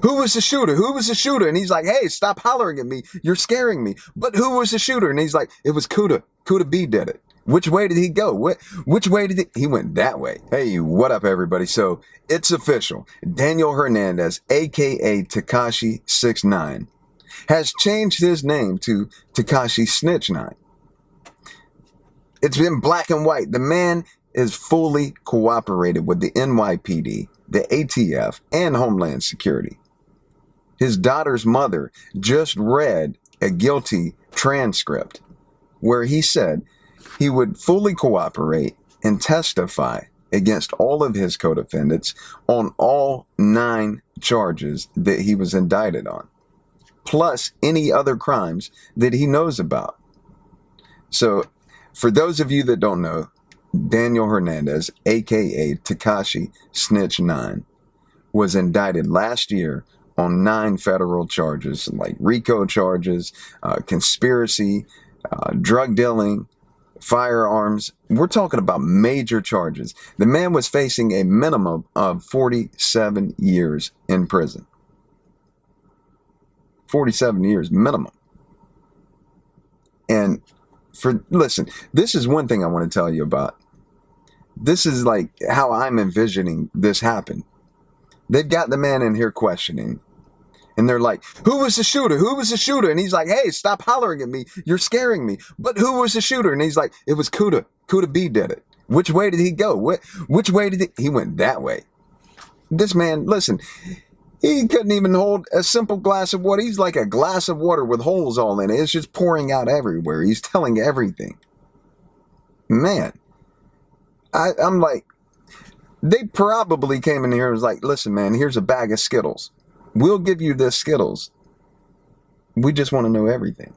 Who was the shooter? Who was the shooter? And he's like, hey, stop hollering at me. You're scaring me. But who was the shooter? And he's like, it was Kooda. Kooda B did it. Which way did he go? Which way did he went that way. Hey, what up, everybody? So it's official. Daniel Hernandez, a.k.a. Tekashi 6ix9ine, has changed his name to Tekashi Snitch 9. It's been black and white. The man is fully cooperated with the NYPD, the ATF, and Homeland Security. His daughter's mother just read a guilty transcript where he said he would fully cooperate and testify against all of his co-defendants on all 9 charges that he was indicted on, plus any other crimes that he knows about. So, for those of you that don't know, Daniel Hernandez, a.k.a. Tekashi Snitch 9, was indicted last year on 9 federal charges, like RICO charges, conspiracy, drug dealing, firearms. We're talking about major charges. The man was facing a minimum of 47 years in prison. 47 years minimum. And listen, this is one thing I want to tell you about. This is like how I'm envisioning this happen. They've got the man in here questioning. And they're like, who was the shooter? Who was the shooter? And he's like, hey, stop hollering at me. You're scaring me. But who was the shooter? And he's like, it was Kooda. Kooda B did it. Which way did he go? Which way did he went that way. This man, listen, he couldn't even hold a simple glass of water. He's like a glass of water with holes all in it. It's just pouring out everywhere. He's telling everything. Man, I'm like, they probably came in here and was like, listen, man, here's a bag of Skittles. We'll give you this Skittles. We just want to know everything.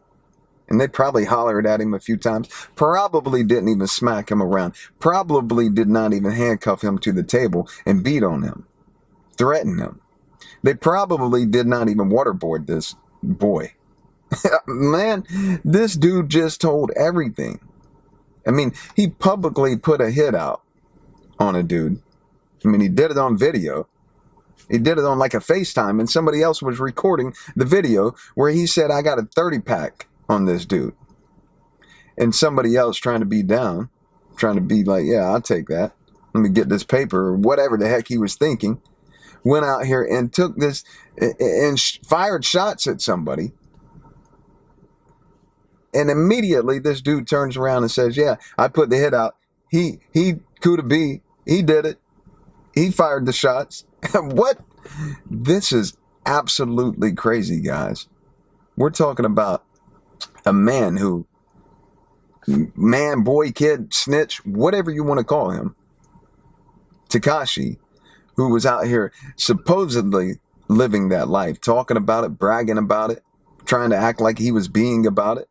And they probably hollered at him a few times. Probably didn't even smack him around. Probably did not even handcuff him to the table and beat on him. Threaten him. They probably did not even waterboard this boy. Man, this dude just told everything. I mean, he publicly put a hit out on a dude. I mean, he did it on video. He did it on like a FaceTime, and somebody else was recording the video where he said, I got a 30-pack on this dude. And somebody else trying to be down, trying to be like, yeah, I'll take that. Let me get this paper, or whatever the heck he was thinking. Went out here and took this and fired shots at somebody. And immediately this dude turns around and says, yeah, I put the hit out. He Kooda B, he did it. He fired the shots. What? This is absolutely crazy, guys. We're talking about a man who, man, boy, kid, snitch, whatever you want to call him, Tekashi, who was out here supposedly living that life, talking about it, bragging about it, trying to act like he was being about it.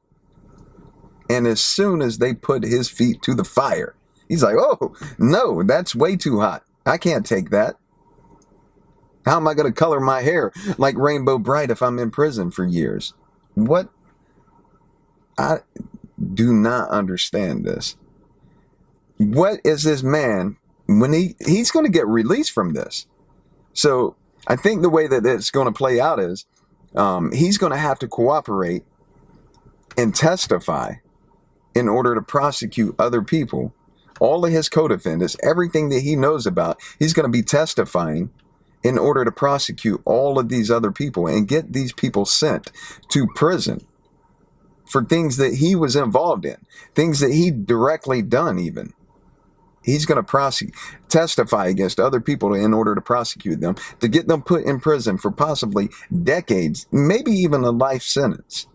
And as soon as they put his feet to the fire, he's like, oh, no, that's way too hot. I can't take that. How am I going to color my hair like Rainbow Bright if I'm in prison for years? What? I do not understand this. What is this man, when he's going to get released from this? So I think the way that it's going to play out is he's going to have to cooperate and testify in order to prosecute other people. All of his co-defendants, everything that he knows about, he's going to be testifying in order to prosecute all of these other people and get these people sent to prison for things that he was involved in, things that he directly done even. He's going to testify against other people in order to prosecute them, to get them put in prison for possibly decades, maybe even a life sentence.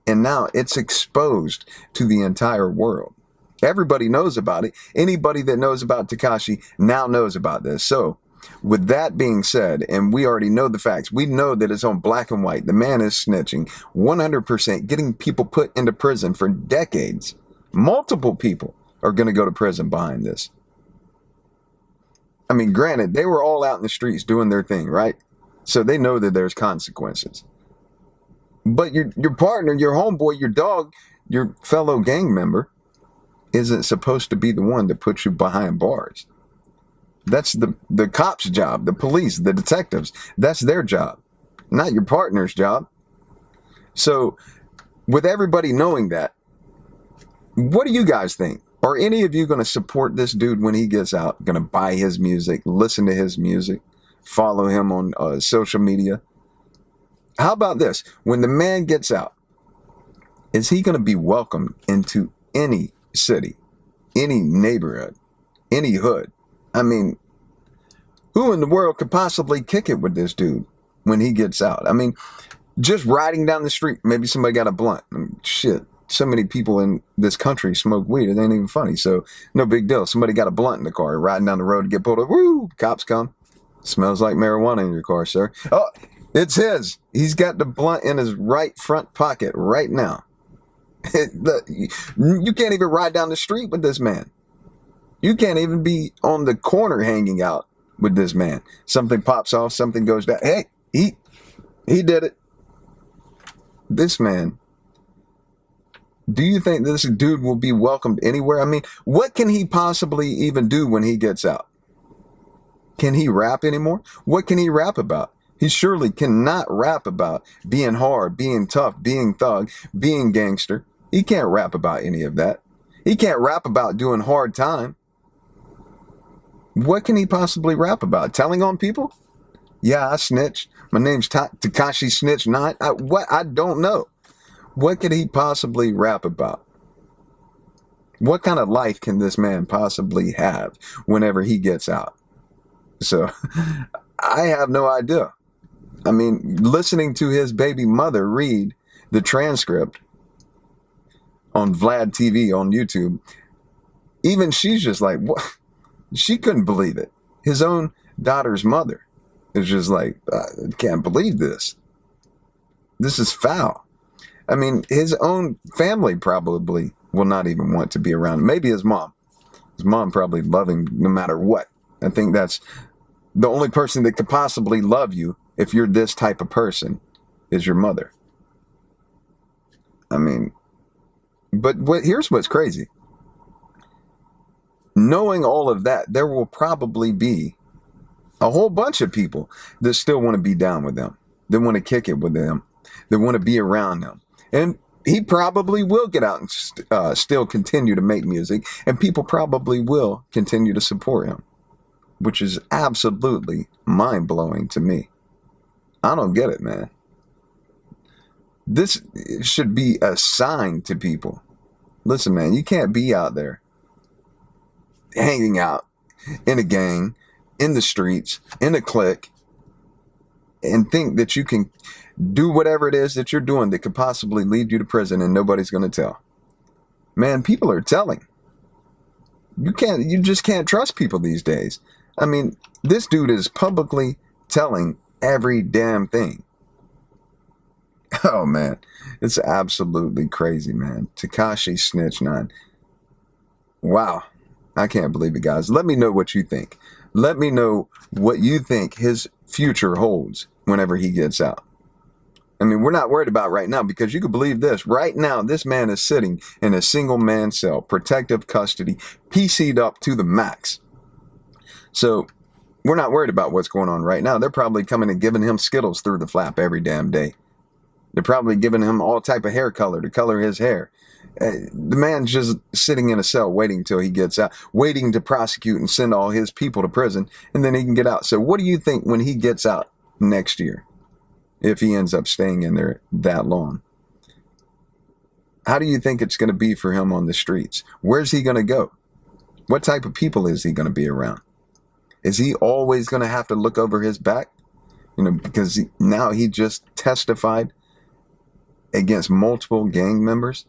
And now it's exposed to the entire world. Everybody knows about it. Anybody that knows about Tekashi now knows about this. So, with that being said, and we already know the facts, we know that it's on black and white. The man is snitching 100%, getting people put into prison for decades. Multiple people are going to go to prison behind this. I mean, granted, they were all out in the streets doing their thing, right? So they know that there's consequences. But your partner, your homeboy, your dog, your fellow gang member isn't supposed to be the one to put you behind bars. That's the cop's job, the police, the detectives. That's their job, not your partner's job. So with everybody knowing that, what do you guys think? Are any of you going to support this dude when he gets out? Going to buy his music, listen to his music, follow him on social media? How about this? When the man gets out, is he going to be welcomed into any city, any neighborhood, any hood? I mean, who in the world could possibly kick it with this dude when he gets out? I mean, just riding down the street, maybe somebody got a blunt. Shit, so many people in this country smoke weed, it ain't even funny. So no big deal. Somebody got a blunt in the car, riding down the road to get pulled over. Woo! Cops come. Smells like marijuana in your car, sir. Oh, it's his. He's got the blunt in his right front pocket right now. You can't even ride down the street with this man. You can't even be on the corner hanging out with this man. Something pops off, something goes down. Hey, he did it. This man, do you think this dude will be welcomed anywhere? I mean, what can he possibly even do when he gets out? Can he rap anymore? What can he rap about? He surely cannot rap about being hard, being tough, being thug, being gangster. He can't rap about any of that. He can't rap about doing hard time. What can he possibly rap about? Telling on people? Yeah, I snitch. My name's Tekashi Snitch 9. What? I don't know. What could he possibly rap about? What kind of life can this man possibly have whenever he gets out? So, I have no idea. I mean, listening to his baby mother read the transcript on Vlad TV on YouTube, even she's just like, what? She couldn't believe it. His own daughter's mother is just like, I can't believe this. This is foul. I mean, his own family probably will not even want to be around. Maybe his mom. His mom probably love him no matter what. I think that's the only person that could possibly love you if you're this type of person is your mother. I mean, but here's what's crazy. Knowing all of that, there will probably be a whole bunch of people that still want to be down with them, that want to kick it with them, that want to be around them. And he probably will get out and still continue to make music, and people probably will continue to support him, which is absolutely mind-blowing to me. I don't get it, man. This should be a sign to people. Listen, man, you can't be out there hanging out in a gang, in the streets, in a clique, and think that you can do whatever it is that you're doing that could possibly lead you to prison and nobody's going to tell. Man, people are telling. You just can't trust people these days. I mean, this dude is publicly telling every damn thing. Oh, man. It's absolutely crazy, man. Tekashi Snitch 9. Wow. I can't believe it, guys. Let me know what you think. Let me know what you think his future holds whenever he gets out. I mean, we're not worried about right now because you can believe this. Right now, this man is sitting in a single man cell, protective custody, PC'd up to the max. So we're not worried about what's going on right now. They're probably coming and giving him Skittles through the flap every damn day. They're probably giving him all type of hair color to color his hair. The man's just sitting in a cell waiting till he gets out, waiting to prosecute and send all his people to prison, and then he can get out. So what do you think when he gets out next year, if he ends up staying in there that long? How do you think it's going to be for him on the streets? Where's he going to go? What type of people is he going to be around? Is he always going to have to look over his back? You know, because now he just testified against multiple gang members.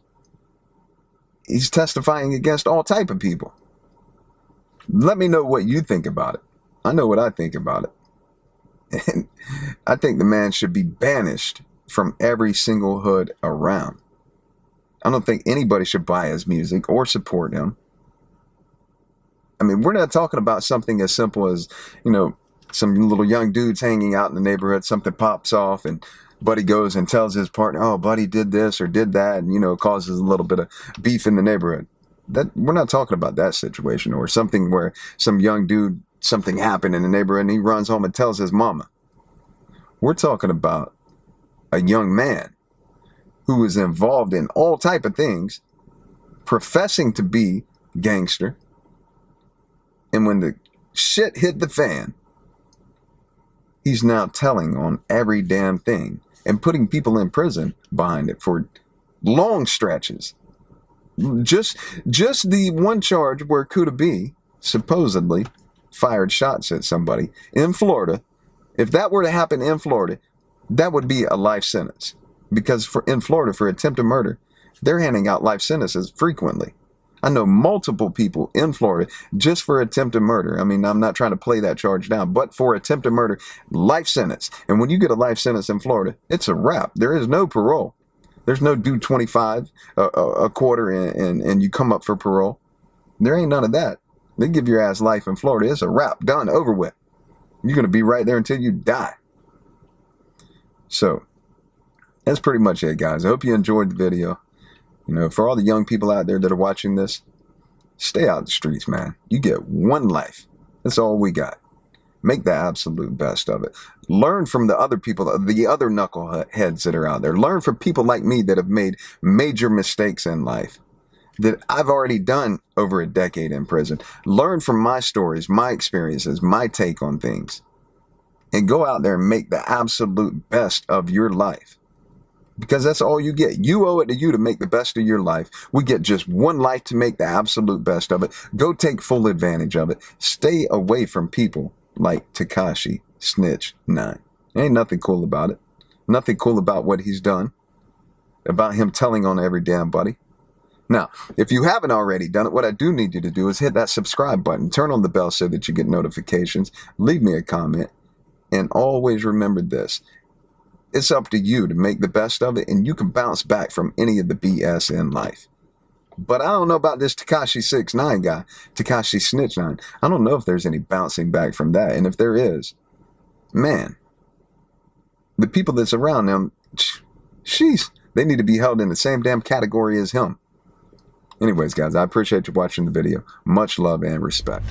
He's testifying against all type of people. Let me know what you think about it. I know what I think about it. And I think the man should be banished from every single hood around. I don't think anybody should buy his music or support him. I mean, we're not talking about something as simple as, you know, some little young dudes hanging out in the neighborhood, something pops off and Buddy goes and tells his partner, oh, Buddy did this or did that, and, you know, causes a little bit of beef in the neighborhood. That we're not talking about that situation, or something where some young dude something happened in the neighborhood and he runs home and tells his mama. We're talking about a young man who is involved in all type of things, professing to be gangster. And when the shit hit the fan, he's now telling on every damn thing and putting people in prison behind it for long stretches. Just the one charge where Kooda B supposedly fired shots at somebody in Florida. If that were to happen in Florida, that would be a life sentence. Because in Florida, for attempted murder, they're handing out life sentences frequently. I know multiple people in Florida just for attempted murder. I mean, I'm not trying to play that charge down, but for attempted murder, life sentence. And when you get a life sentence in Florida, it's a wrap. There is no parole. There's no do 25 a quarter and you come up for parole. There ain't none of that. They give your ass life in Florida. It's a wrap. Done. Over with. You're going to be right there until you die. So that's pretty much it, guys. I hope you enjoyed the video. You know, for all the young people out there that are watching this, stay out the streets, man. You get one life. That's all we got. Make the absolute best of it. Learn from the other people, the other knuckleheads that are out there. Learn from people like me that have made major mistakes in life that I've already done over a decade in prison. Learn from my stories, my experiences, my take on things. And go out there and make the absolute best of your life. Because that's all you get. You owe it to you to make the best of your life. We get just one life to make the absolute best of it. Go take full advantage of it. Stay away from people like Tekashi, Snitch, Nine. Ain't nothing cool about it. Nothing cool about what he's done. About him telling on every damn buddy. Now, if you haven't already done it, what I do need you to do is hit that subscribe button. Turn on the bell so that you get notifications. Leave me a comment. And always remember this. It's up to you to make the best of it, and you can bounce back from any of the BS in life. But I don't know about this Tekashi 6ix9ine guy, Tekashi Snitch 9. I don't know if there's any bouncing back from that. And if there is, man, the people that's around them, sheesh, they need to be held in the same damn category as him. Anyways, guys, I appreciate you watching the video. Much love and respect.